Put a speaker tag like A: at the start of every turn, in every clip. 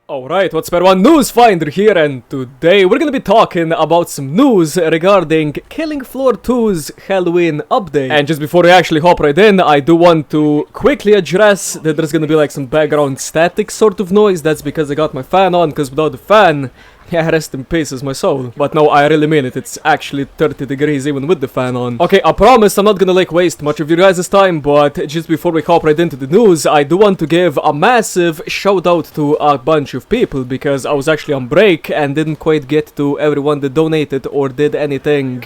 A: Alright, what's better one news finder here, and today we're gonna be talking about some news regarding Killing Floor 2's Halloween update. And just before we actually hop right in, I do want to quickly address that there's gonna be like some background static sort of noise. That's because I got my fan on, because without the fan, yeah, rest in peace is my soul. But no, I really mean it. It's actually 30 degrees even with the fan on. Okay, I promise I'm not gonna like waste much of your guys' time, but just before we hop right into the news, I do want to give a massive shout out to a bunch of people, because I was actually on break and didn't quite get to everyone that donated or did anything,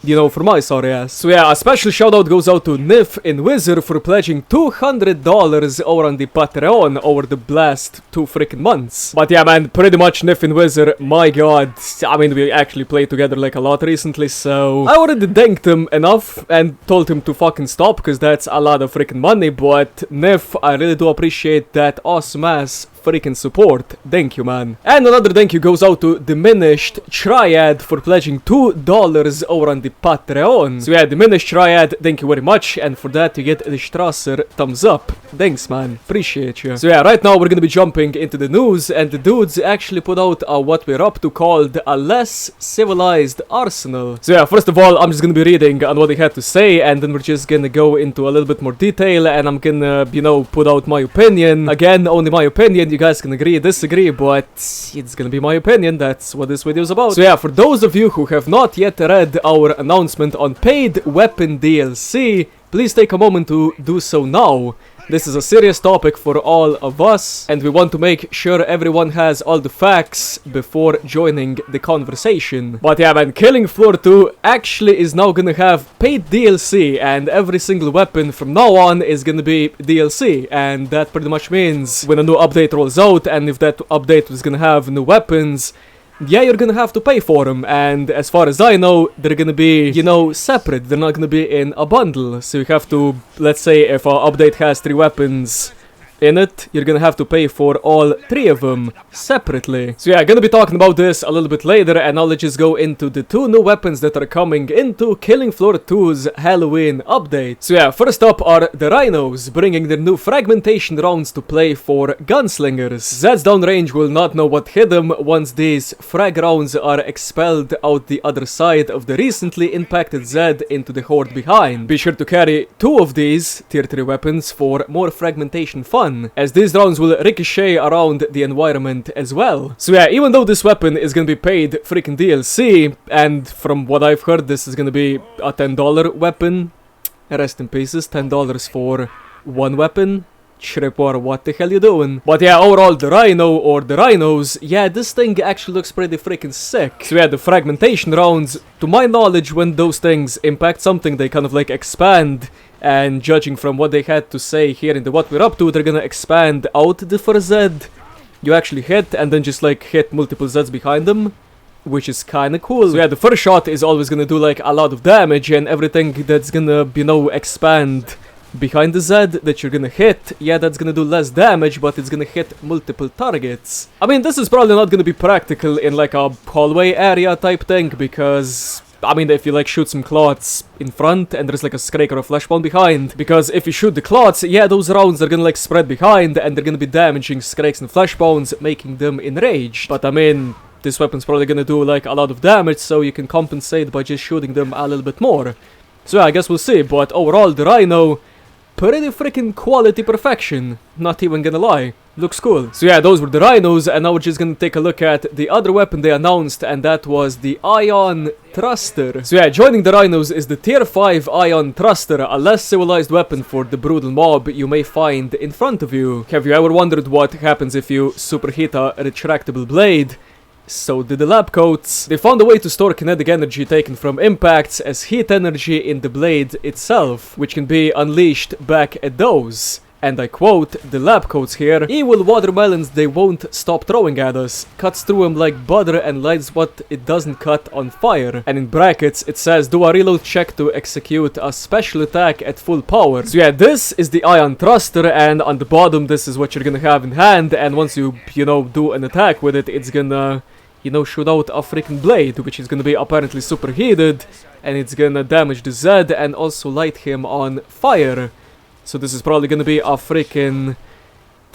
A: you know, for my sorry ass. So yeah, a special shout out goes out to Nif in Wizard for pledging $200 over on the Patreon over the last 2 freaking months. But yeah, man, pretty much Nif in Wizard, my god. I mean, we actually played together like a lot recently, so I already thanked him enough and told him to fucking stop, because that's a lot of freaking money. But Nif, I really do appreciate that awesome ass freaking support. Thank you, man. And another thank you goes out to Diminished Triad for pledging $2 over on the Patreon. So yeah, Diminished Triad, thank you very much, and for that you get the Strasser thumbs up. Thanks, man, appreciate you. So yeah, right now we're gonna be jumping into the news, and the dudes actually put out a what we're up to called a less civilized arsenal. So yeah, first of all, I'm just gonna be reading on what they had to say, and then we're just gonna go into a little bit more detail, and I'm gonna, you know, put out my opinion. Again, only my opinion. You guys can agree, disagree, but it's gonna be my opinion. That's what this video is about. So yeah, for those of you who have not yet read our announcement on paid weapon DLC, please take a moment to do so now. This is a serious topic for all of us, and we want to make sure everyone has all the facts before joining the conversation. But yeah, man, Killing Floor 2 actually is now gonna have paid DLC, and every single weapon from now on is gonna be DLC, and that pretty much means when a new update rolls out, and if that update was gonna have new weapons, yeah, you're gonna have to pay for them, and as far as I know, they're gonna be, you know, separate. They're not gonna be in a bundle, so you have to, let's say, if our update has 3 weapons in it, you're gonna have to pay for all 3 of them separately. So yeah, gonna be talking about this a little bit later, and now let's just go into the 2 new weapons that are coming into Killing Floor 2's Halloween update. So yeah, first up are the Rhinos, bringing their new fragmentation rounds to play for gunslingers. Zed's downrange will not know what hit them once these frag rounds are expelled out the other side of the recently impacted Zed into the horde behind. Be sure to carry 2 of these tier 3 weapons for more fragmentation fun, as these rounds will ricochet around the environment as well. So yeah, even though this weapon is gonna be paid freaking DLC, and from what I've heard, this is gonna be a $10 weapon. Rest in pieces, $10 for 1 weapon. Shripwar, what the hell you doing? But yeah, overall, the Rhino, or the Rhinos, yeah, this thing actually looks pretty freaking sick. So yeah, the fragmentation rounds, to my knowledge, when those things impact something, they kind of like expand. And judging from what they had to say here in the what we're up to, they're gonna expand out the first Z you actually hit, and then just like hit multiple Zs behind them, which is kinda cool. So yeah, the first shot is always gonna do like a lot of damage, and everything that's gonna, you know, expand behind the Z that you're gonna hit, yeah, that's gonna do less damage, but it's gonna hit multiple targets. I mean, this is probably not gonna be practical in like a hallway area type thing, because I mean, if you like shoot some clots in front and there's like a Scrake or a Flashbone behind, because if you shoot the clots, yeah, those rounds are gonna like spread behind, and they're gonna be damaging Scrakes and Flashbones, making them enraged. But I mean, this weapon's probably gonna do like a lot of damage, so you can compensate by just shooting them a little bit more. So yeah, I guess we'll see, but overall, the Rhino, pretty freaking quality perfection, not even gonna lie. Looks cool. So yeah, those were the Rhinos, and now we're just gonna take a look at the other weapon they announced, and that was the Ion Thruster. So yeah, joining the Rhinos is the tier 5 Ion Thruster, a less civilized weapon for the brutal mob you may find in front of you. Have you ever wondered what happens if you superheat a retractable blade? So did the lab coats. They found a way to store kinetic energy taken from impacts as heat energy in the blade itself, which can be unleashed back at those. And I quote the lab coats here: "Evil watermelons, they won't stop throwing at us. Cuts through them like butter and lights what it doesn't cut on fire." And in brackets it says, "Do a reload check to execute a special attack at full power." So yeah, this is the Ion Thruster, and on the bottom this is what you're gonna have in hand, and once you know, do an attack with it, it's gonna, you know, shoot out a freaking blade, which is gonna be apparently superheated, and it's gonna damage the Zed and also light him on fire. So this is probably gonna be a freaking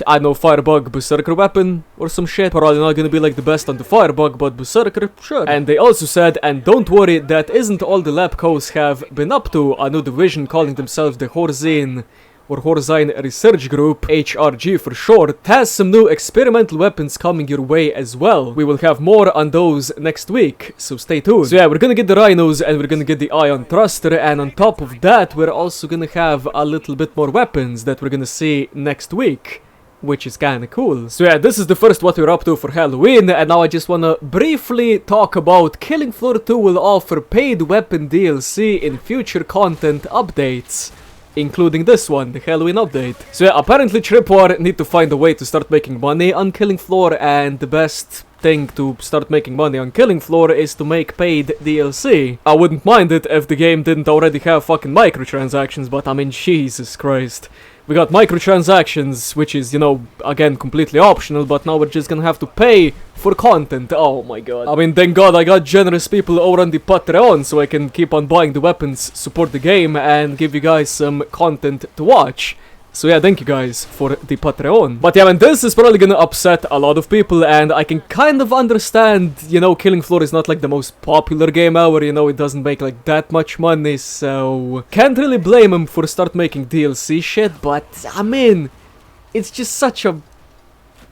A: I don't know, Firebug Berserker weapon or some shit. Probably not gonna be like the best on the Firebug, but Berserker, sure. And they also said, and don't worry, that isn't all the lab coats have been up to. A new division calling themselves the Horzine or Horzine Research Group, HRG for short, has some new experimental weapons coming your way as well. We will have more on those next week, so stay tuned. So yeah, we're gonna get the Rhinos and we're gonna get the Ion Thruster, and on top of that, we're also gonna have a little bit more weapons that we're gonna see next week, which is kinda cool. So yeah, this is the first what we're up to for Halloween, and now I just wanna briefly talk about Killing Floor 2 will offer paid weapon DLC in future content updates, including this one, the Halloween update. So yeah, apparently Tripwire need to find a way to start making money on Killing Floor, and the best thing to start making money on Killing Floor is to make paid DLC. I wouldn't mind it if the game didn't already have fucking microtransactions, but I mean, Jesus Christ. We got microtransactions, which is, you know, again, completely optional, but now we're just gonna have to pay for content. Oh my god. I mean, thank god I got generous people over on the Patreon, so I can keep on buying the weapons, support the game, and give you guys some content to watch. So yeah, thank you guys for the Patreon. But yeah, man, this is probably gonna upset a lot of people, and I can kind of understand, you know, Killing Floor is not like the most popular game ever, you know, it doesn't make like that much money, so can't really blame him for start making DLC shit, but I mean, it's just such a,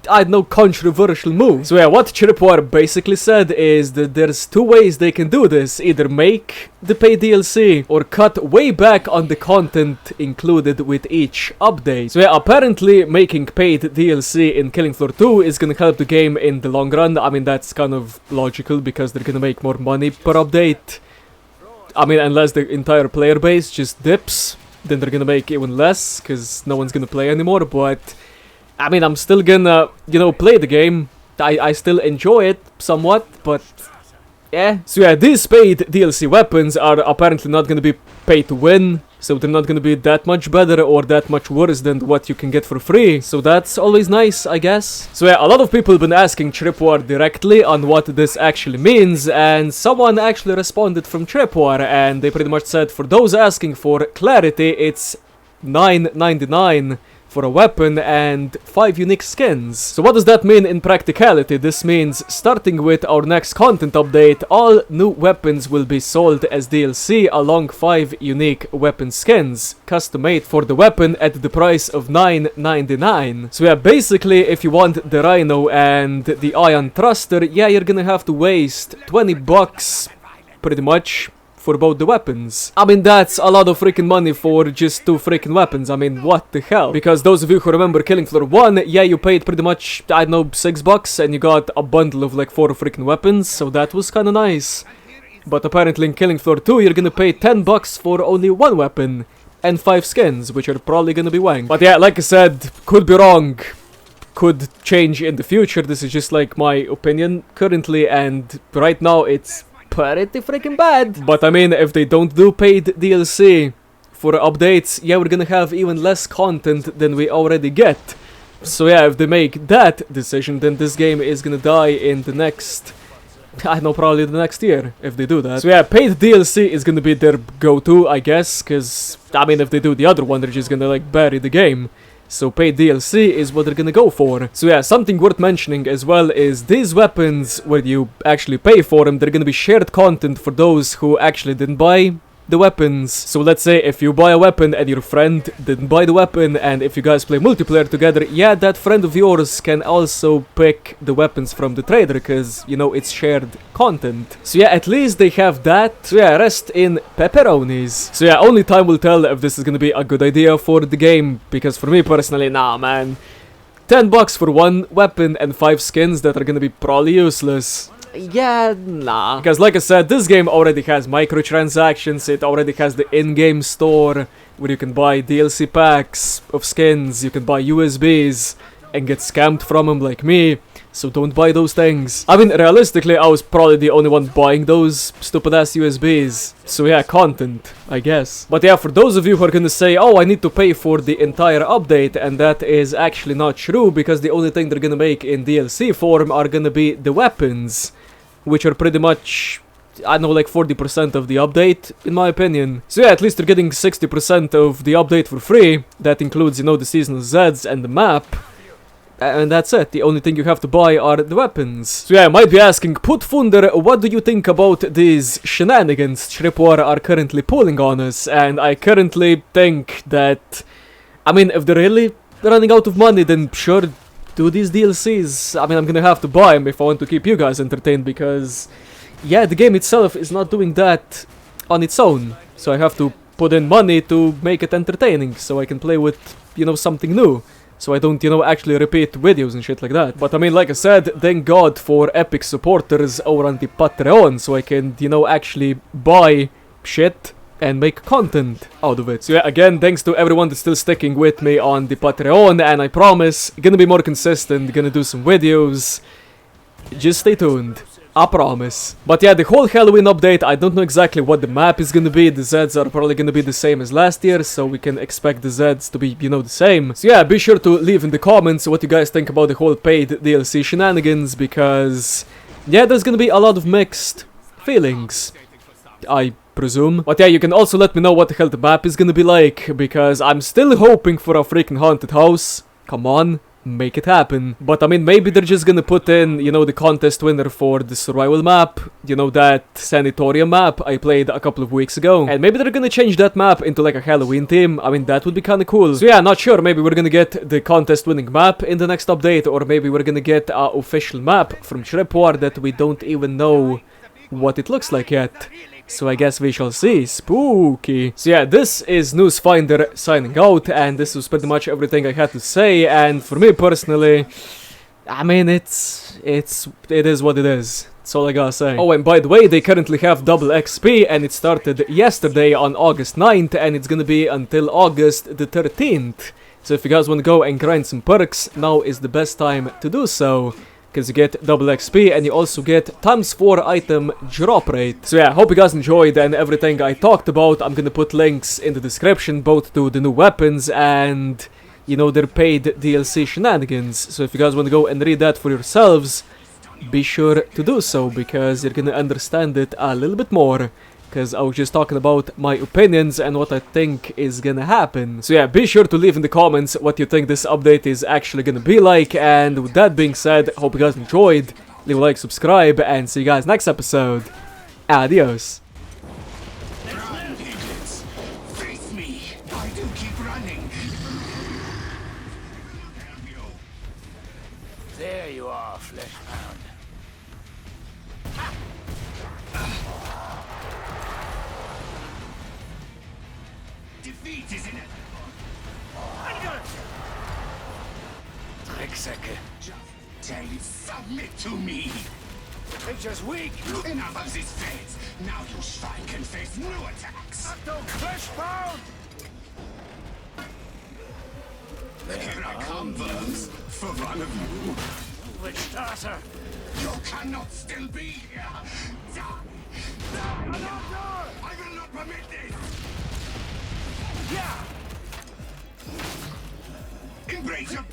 A: I don't know, controversial move. So yeah, what Tripwire basically said is that there's two ways they can do this: either make the paid DLC or cut way back on the content included with each update. So yeah, apparently making paid DLC in Killing Floor 2 is gonna help the game in the long run. I mean, that's kind of logical because they're gonna make more money per update. I mean, unless the entire player base just dips, then they're gonna make even less because no one's gonna play anymore, but I mean, I'm still gonna, you know, play the game. I still enjoy it somewhat, but yeah. So yeah, these paid DLC weapons are apparently not gonna be pay to win, so they're not gonna be that much better or that much worse than what you can get for free. So that's always nice, I guess. So yeah, a lot of people have been asking Tripwire directly on what this actually means, and someone actually responded from Tripwire, and they pretty much said, for those asking for clarity, it's $9.99 for a weapon and 5 unique skins. So what does that mean in practicality? This means starting with our next content update, all new weapons will be sold as DLC along 5 unique weapon skins, custom made for the weapon at the price of $9.99. So yeah, basically if you want the Rhino and the Ion Thruster, yeah, you're gonna have to waste $20 pretty much for both the weapons. I mean, that's a lot of freaking money for just 2 freaking weapons. I mean, what the hell? Because those of you who remember Killing Floor 1, yeah, you paid pretty much, I don't know, $6 and you got a bundle of like 4 freaking weapons, so that was kinda nice. But apparently in Killing Floor 2, you're gonna pay $10 for only 1 weapon and 5 skins, which are probably gonna be wank. But yeah, like I said, could be wrong, could change in the future. This is just like my opinion currently, and right now it's pretty freaking bad. But I mean, if they don't do paid DLC for updates, yeah, we're gonna have even less content than we already get. So yeah, if they make that decision, then this game is gonna die in the next, I don't know, probably the next year, if they do that. So yeah, paid DLC is gonna be their go-to, I guess, because, I mean, if they do the other one, they're just gonna, like, bury the game. So paid DLC is what they're gonna go for. So yeah, something worth mentioning as well is these weapons, where you actually pay for them, they're gonna be shared content for those who actually didn't buy the weapons. So let's say if you buy a weapon and your friend didn't buy the weapon, and if you guys play multiplayer together, yeah, that friend of yours can also pick the weapons from the trader, because, you know, it's shared content. So yeah, at least they have that. So yeah, rest in pepperonis. So yeah, only time will tell if this is gonna be a good idea for the game, because for me personally, nah man, $10 for 1 weapon and 5 skins that are gonna be probably useless. Yeah, nah. Because like I said, this game already has microtransactions, it already has the in-game store, where you can buy DLC packs of skins, you can buy USBs, and get scammed from them like me, so don't buy those things. I mean, realistically, I was probably the only one buying those stupid-ass USBs. So yeah, content, I guess. But yeah, for those of you who are gonna say, oh, I need to pay for the entire update, and that is actually not true, because the only thing they're gonna make in DLC form are gonna be the weapons, which are pretty much, I don't know, like 40% of the update, in my opinion. So yeah, at least they're getting 60% of the update for free. That includes, you know, the seasonal Zeds and the map. And that's it. The only thing you have to buy are the weapons. So yeah, I might be asking, Put Thunder, what do you think about these shenanigans Rawr are currently pulling on us? And I currently think that, I mean, if they're really running out of money, then sure, do these DLCs. I mean, I'm gonna have to buy them if I want to keep you guys entertained, because, yeah, the game itself is not doing that on its own. So I have to put in money to make it entertaining, so I can play with, you know, something new. So I don't, you know, actually repeat videos and shit like that. But I mean, like I said, thank God for epic supporters over on the Patreon, so I can, you know, actually buy shit and make content out of it. So yeah, again, thanks to everyone that's still sticking with me on the Patreon, and I promise, gonna be more consistent, gonna do some videos. Just stay tuned. I promise. But yeah, the whole Halloween update, I don't know exactly what the map is gonna be. The Zeds are probably gonna be the same as last year, so we can expect the Zeds to be, you know, the same. So yeah, be sure to leave in the comments what you guys think about the whole paid DLC shenanigans, because, yeah, there's gonna be a lot of mixed feelings, I presume. But yeah, you can also let me know what the hell the map is gonna be like, because I'm still hoping for a freaking haunted house. Come on. Make it happen. But I mean, maybe they're just gonna put in, you know, the contest winner for the survival map, you know, that sanatorium map I played a couple of weeks ago, and maybe they're gonna change that map into like a Halloween theme. I mean, that would be kind of cool. So yeah, not sure, maybe we're gonna get the contest winning map in the next update, or maybe we're gonna get a official map from Rawr that we don't even know what it looks like yet. So I guess we shall see. Spooky. So yeah, this is Newsfinder signing out, and this was pretty much everything I had to say. And for me personally, I mean, it is what it is. That's all I gotta say. Oh, and by the way, they currently have double XP, and it started yesterday on August 9th, and it's gonna be until August the 13th. So if you guys want to go and grind some perks, now is the best time to do so, because you get double XP and you also get ×4 item drop rate. So yeah, hope you guys enjoyed and everything I talked about. I'm gonna put links in the description, both to the new weapons and, you know, their paid DLC shenanigans. So if you guys want to go and read that for yourselves, be sure to do so, because you're gonna understand it a little bit more. Because I was just talking about my opinions and what I think is gonna happen. So yeah, be sure to leave in the comments what you think this update is actually gonna be like. And with that being said, hope you guys enjoyed. Leave a like, subscribe, and see you guys next episode. Adios.
B: Face me. I do keep running. There you are, flesh pound. Defeat is inevitable. Drecksäcke. Tell you, submit to me. Creature's weak. Enough of this phase. Now you Schwein can face new attacks. Don't flesh pound. Here I come, Burns. For one of you. Which starter? You cannot still be here. Die. I will not permit this. Yeah. Embrace your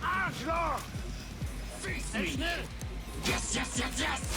B: Arschloch! Face me! Yes, yes, yes, yes!